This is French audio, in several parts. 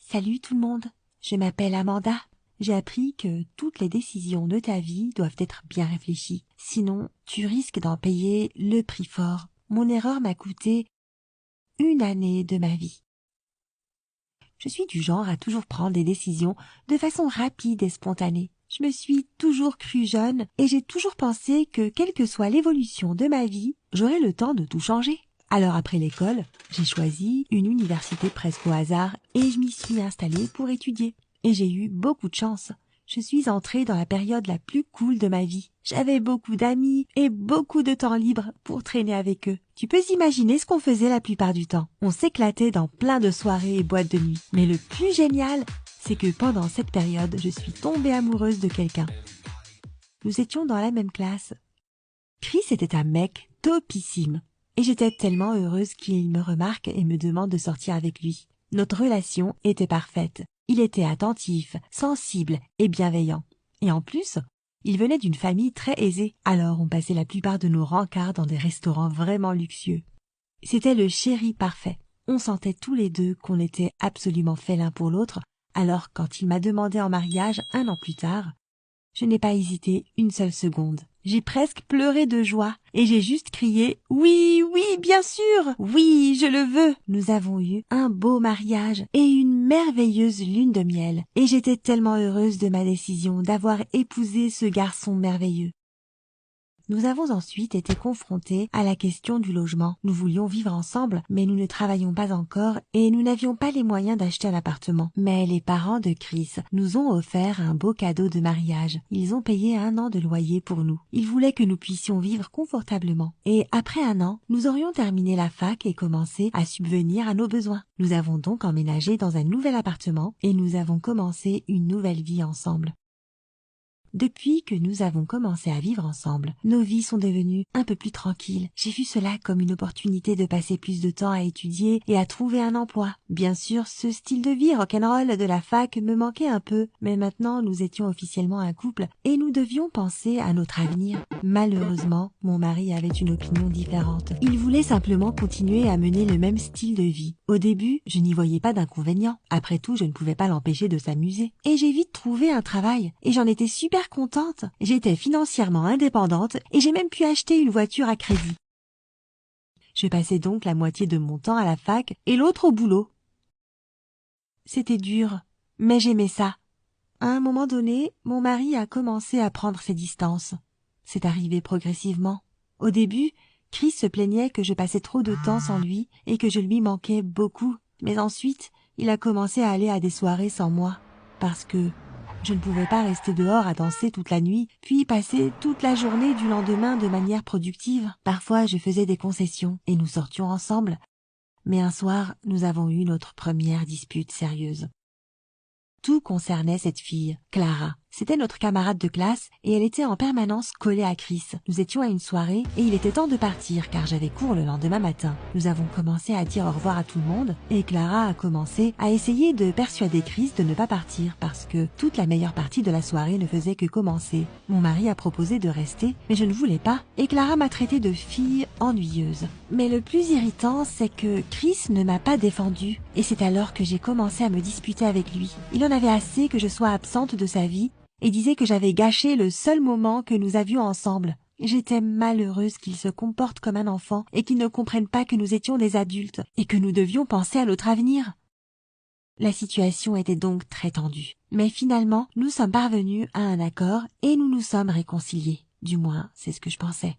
Salut tout le monde, je m'appelle Amanda. J'ai appris que toutes les décisions de ta vie doivent être bien réfléchies. Sinon, tu risques d'en payer le prix fort. Mon erreur m'a coûté 1 année de ma vie. Je suis du genre à toujours prendre des décisions de façon rapide et spontanée. Je me suis toujours crue jeune et j'ai toujours pensé que quelle que soit l'évolution de ma vie, j'aurais le temps de tout changer. Alors après l'école, j'ai choisi une université presque au hasard et je m'y suis installée pour étudier. Et j'ai eu beaucoup de chance. Je suis entrée dans la période la plus cool de ma vie. J'avais beaucoup d'amis et beaucoup de temps libre pour traîner avec eux. Tu peux imaginer ce qu'on faisait la plupart du temps. On s'éclatait dans plein de soirées et boîtes de nuit. Mais le plus génial, c'est que pendant cette période, je suis tombée amoureuse de quelqu'un. Nous étions dans la même classe. Chris était un mec topissime. Et j'étais tellement heureuse qu'il me remarque et me demande de sortir avec lui. Notre relation était parfaite. Il était attentif, sensible et bienveillant. Et en plus, il venait d'une famille très aisée. Alors on passait la plupart de nos rencarts dans des restaurants vraiment luxueux. C'était le chéri parfait. On sentait tous les deux qu'on était absolument faits l'un pour l'autre. Alors quand il m'a demandé en mariage 1 an plus tard, je n'ai pas hésité une seule seconde. J'ai presque pleuré de joie et j'ai juste crié « Oui, oui, bien sûr! Oui, je le veux !» Nous avons eu un beau mariage et une merveilleuse lune de miel et j'étais tellement heureuse de ma décision d'avoir épousé ce garçon merveilleux. Nous avons ensuite été confrontés à la question du logement. Nous voulions vivre ensemble, mais nous ne travaillions pas encore et nous n'avions pas les moyens d'acheter un appartement. Mais les parents de Chris nous ont offert un beau cadeau de mariage. Ils ont payé 1 an de loyer pour nous. Ils voulaient que nous puissions vivre confortablement. Et après 1 an, nous aurions terminé la fac et commencé à subvenir à nos besoins. Nous avons donc emménagé dans un nouvel appartement et nous avons commencé une nouvelle vie ensemble. Depuis que nous avons commencé à vivre ensemble, nos vies sont devenues un peu plus tranquilles. J'ai vu cela comme une opportunité de passer plus de temps à étudier et à trouver un emploi. Bien sûr, ce style de vie rock'n'roll de la fac me manquait un peu, mais maintenant nous étions officiellement un couple et nous devions penser à notre avenir. Malheureusement, mon mari avait une opinion différente. Il voulait simplement continuer à mener le même style de vie. Au début, je n'y voyais pas d'inconvénient. Après tout, je ne pouvais pas l'empêcher de s'amuser. Et j'ai vite trouvé un travail et j'en étais super contente. J'étais financièrement indépendante et j'ai même pu acheter une voiture à crédit. Je passais donc la moitié de mon temps à la fac et l'autre au boulot. C'était dur, mais j'aimais ça. À un moment donné, mon mari a commencé à prendre ses distances. C'est arrivé progressivement. Au début, Chris se plaignait que je passais trop de temps sans lui et que je lui manquais beaucoup. Mais ensuite, il a commencé à aller à des soirées sans moi, parce que je ne pouvais pas rester dehors à danser toute la nuit, puis passer toute la journée du lendemain de manière productive. Parfois, je faisais des concessions et nous sortions ensemble. Mais un soir, nous avons eu notre première dispute sérieuse. Tout concernait cette fille, Clara. C'était notre camarade de classe et elle était en permanence collée à Chris. Nous étions à une soirée et il était temps de partir car j'avais cours le lendemain matin. Nous avons commencé à dire au revoir à tout le monde et Clara a commencé à essayer de persuader Chris de ne pas partir parce que toute la meilleure partie de la soirée ne faisait que commencer. Mon mari a proposé de rester mais je ne voulais pas et Clara m'a traité de fille ennuyeuse. Mais le plus irritant, c'est que Chris ne m'a pas défendue et c'est alors que j'ai commencé à me disputer avec lui. Il en avait assez que je sois absente de sa vie et disait que j'avais gâché le seul moment que nous avions ensemble. J'étais malheureuse qu'il se comporte comme un enfant et qu'il ne comprenne pas que nous étions des adultes et que nous devions penser à notre avenir. La situation était donc très tendue. Mais finalement, nous sommes parvenus à un accord et nous nous sommes réconciliés. Du moins, c'est ce que je pensais.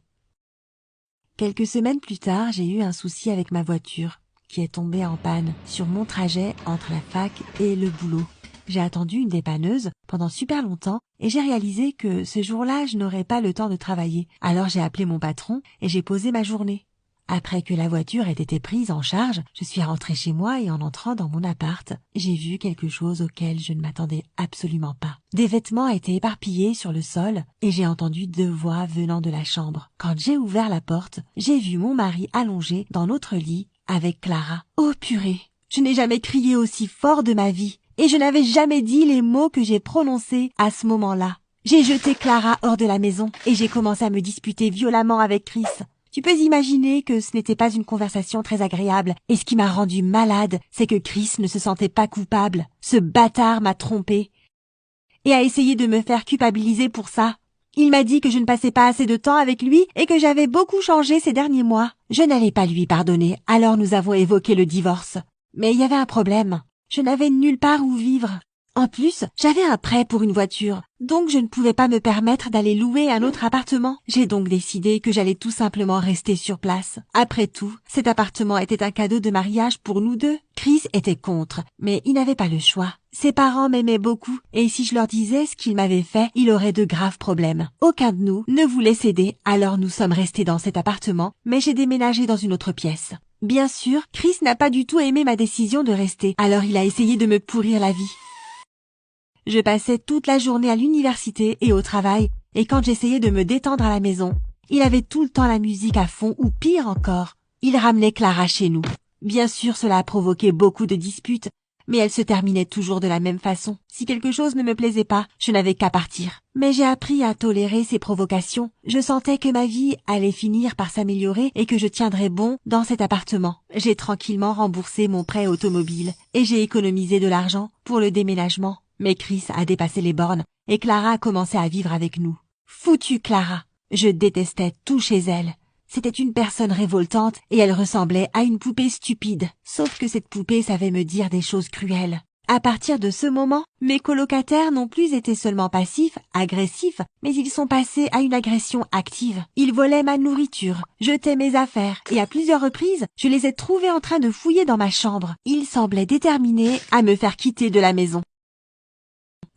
Quelques semaines plus tard, j'ai eu un souci avec ma voiture, qui est tombée en panne sur mon trajet entre la fac et le boulot. J'ai attendu une dépanneuse pendant super longtemps et j'ai réalisé que ce jour-là, je n'aurais pas le temps de travailler. Alors j'ai appelé mon patron et j'ai posé ma journée. Après que la voiture ait été prise en charge, je suis rentrée chez moi et en entrant dans mon appart, j'ai vu quelque chose auquel je ne m'attendais absolument pas. Des vêtements étaient éparpillés sur le sol et j'ai entendu 2 voix venant de la chambre. Quand j'ai ouvert la porte, j'ai vu mon mari allongé dans notre lit avec Clara. Oh purée! Je n'ai jamais crié aussi fort de ma vie. Et je n'avais jamais dit les mots que j'ai prononcés à ce moment-là. J'ai jeté Clara hors de la maison et j'ai commencé à me disputer violemment avec Chris. Tu peux imaginer que ce n'était pas une conversation très agréable, et ce qui m'a rendu malade, c'est que Chris ne se sentait pas coupable. Ce bâtard m'a trompée et a essayé de me faire culpabiliser pour ça. Il m'a dit que je ne passais pas assez de temps avec lui et que j'avais beaucoup changé ces derniers mois. Je n'allais pas lui pardonner, alors nous avons évoqué le divorce. Mais il y avait un problème. Je n'avais nulle part où vivre. En plus, j'avais un prêt pour une voiture, donc je ne pouvais pas me permettre d'aller louer un autre appartement. J'ai donc décidé que j'allais tout simplement rester sur place. Après tout, cet appartement était un cadeau de mariage pour nous deux. Chris était contre, mais il n'avait pas le choix. Ses parents m'aimaient beaucoup, et si je leur disais ce qu'il m'avait fait, il aurait de graves problèmes. Aucun de nous ne voulait céder, alors nous sommes restés dans cet appartement, mais j'ai déménagé dans une autre pièce. Bien sûr, Chris n'a pas du tout aimé ma décision de rester, alors il a essayé de me pourrir la vie. Je passais toute la journée à l'université et au travail, et quand j'essayais de me détendre à la maison, il avait tout le temps la musique à fond, ou pire encore, il ramenait Clara chez nous. Bien sûr, cela a provoqué beaucoup de disputes, mais elles se terminaient toujours de la même façon. Si quelque chose ne me plaisait pas, je n'avais qu'à partir. Mais j'ai appris à tolérer ces provocations. Je sentais que ma vie allait finir par s'améliorer et que je tiendrais bon dans cet appartement. J'ai tranquillement remboursé mon prêt automobile et j'ai économisé de l'argent pour le déménagement. Mais Chris a dépassé les bornes et Clara a commencé à vivre avec nous. Foutue Clara! Je détestais tout chez elle. C'était une personne révoltante et elle ressemblait à une poupée stupide. Sauf que cette poupée savait me dire des choses cruelles. À partir de ce moment, mes colocataires n'ont plus été seulement passifs, agressifs, mais ils sont passés à une agression active. Ils volaient ma nourriture, jetaient mes affaires et à plusieurs reprises, je les ai trouvés en train de fouiller dans ma chambre. Ils semblaient déterminés à me faire quitter de la maison.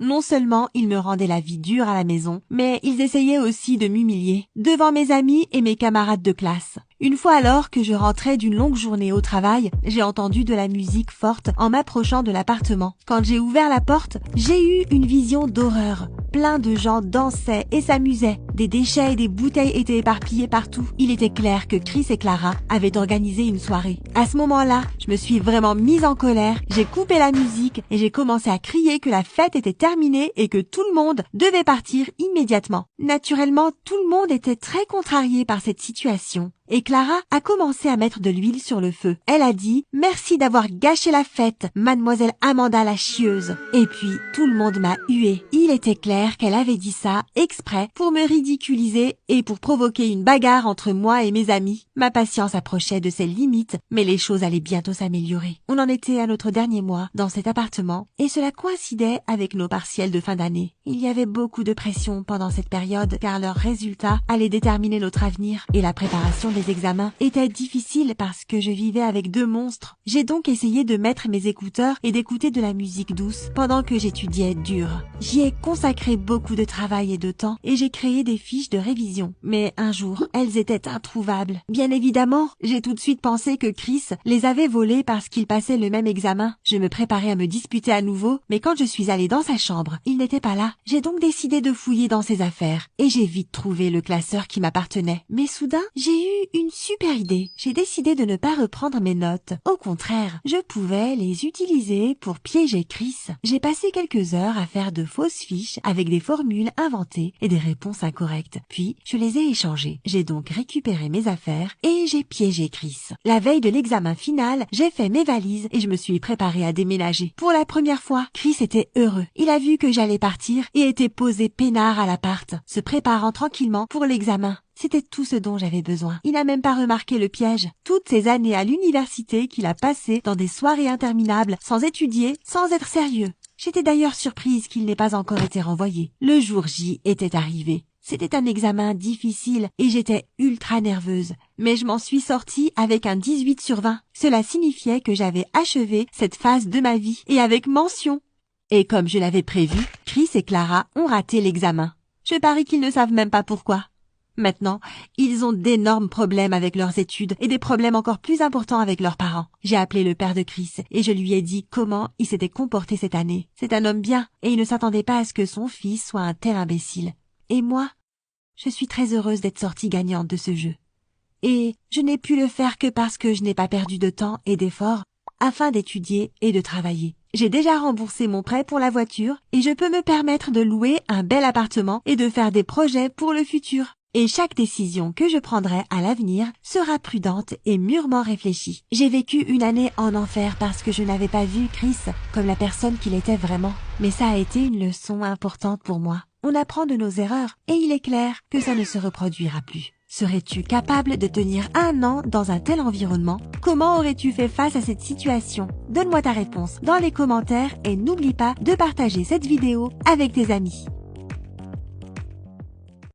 Non seulement ils me rendaient la vie dure à la maison, mais ils essayaient aussi de m'humilier, devant mes amis et mes camarades de classe. Une fois alors que je rentrais d'une longue journée au travail, j'ai entendu de la musique forte en m'approchant de l'appartement. Quand j'ai ouvert la porte, j'ai eu une vision d'horreur. Plein de gens dansaient et s'amusaient. Des déchets et des bouteilles étaient éparpillés partout. Il était clair que Chris et Clara avaient organisé une soirée. À ce moment-là, je me suis vraiment mise en colère, j'ai coupé la musique et j'ai commencé à crier que la fête était terminée et que tout le monde devait partir immédiatement. Naturellement, tout le monde était très contrarié par cette situation. Et Clara a commencé à mettre de l'huile sur le feu. Elle a dit « Merci d'avoir gâché la fête, mademoiselle Amanda la chieuse ». Et puis, tout le monde m'a huée. Il était clair qu'elle avait dit ça exprès pour me ridiculiser et pour provoquer une bagarre entre moi et mes amis. Ma patience approchait de ses limites, mais les choses allaient bientôt s'améliorer. On en était à notre dernier mois dans cet appartement et cela coïncidait avec nos partiels de fin d'année. Il y avait beaucoup de pression pendant cette période car leurs résultats allaient déterminer notre avenir et la préparation des examens était difficile parce que je vivais avec deux monstres. J'ai donc essayé de mettre mes écouteurs et d'écouter de la musique douce pendant que j'étudiais dur. J'y ai consacré beaucoup de travail et de temps et j'ai créé des fiches de révision. Mais un jour, elles étaient introuvables. Bien évidemment, j'ai tout de suite pensé que Chris les avait volées parce qu'il passait le même examen. Je me préparais à me disputer à nouveau, mais quand je suis allée dans sa chambre, il n'était pas là. J'ai donc décidé de fouiller dans ses affaires et j'ai vite trouvé le classeur qui m'appartenait. Mais soudain, j'ai eu une super idée. J'ai décidé de ne pas reprendre mes notes. Au contraire, je pouvais les utiliser pour piéger Chris. J'ai passé quelques heures à faire de fausses fiches avec des formules inventées et des réponses incorrectes. Puis, je les ai échangées. J'ai donc récupéré mes affaires et j'ai piégé Chris. La veille de l'examen final, j'ai fait mes valises et je me suis préparée à déménager. Pour la première fois, Chris était heureux. Il a vu que j'allais partir et était posé peinard à l'appart, se préparant tranquillement pour l'examen. C'était tout ce dont j'avais besoin. Il n'a même pas remarqué le piège. Toutes ces années à l'université qu'il a passées dans des soirées interminables, sans étudier, sans être sérieux. J'étais d'ailleurs surprise qu'il n'ait pas encore été renvoyé. Le jour J était arrivé. C'était un examen difficile et j'étais ultra nerveuse. Mais je m'en suis sortie avec un 18 sur 20. Cela signifiait que j'avais achevé cette phase de ma vie et avec mention. Et comme je l'avais prévu, Chris et Clara ont raté l'examen. Je parie qu'ils ne savent même pas pourquoi. Maintenant, ils ont d'énormes problèmes avec leurs études et des problèmes encore plus importants avec leurs parents. J'ai appelé le père de Chris et je lui ai dit comment il s'était comporté cette année. C'est un homme bien et il ne s'attendait pas à ce que son fils soit un tel imbécile. Et moi, je suis très heureuse d'être sortie gagnante de ce jeu. Et je n'ai pu le faire que parce que je n'ai pas perdu de temps et d'efforts afin d'étudier et de travailler. J'ai déjà remboursé mon prêt pour la voiture et je peux me permettre de louer un bel appartement et de faire des projets pour le futur. Et chaque décision que je prendrai à l'avenir sera prudente et mûrement réfléchie. J'ai vécu une année en enfer parce que je n'avais pas vu Chris comme la personne qu'il était vraiment. Mais ça a été une leçon importante pour moi. On apprend de nos erreurs et il est clair que ça ne se reproduira plus. Serais-tu capable de tenir 1 an dans un tel environnement? Comment aurais-tu fait face à cette situation? Donne-moi ta réponse dans les commentaires et n'oublie pas de partager cette vidéo avec tes amis.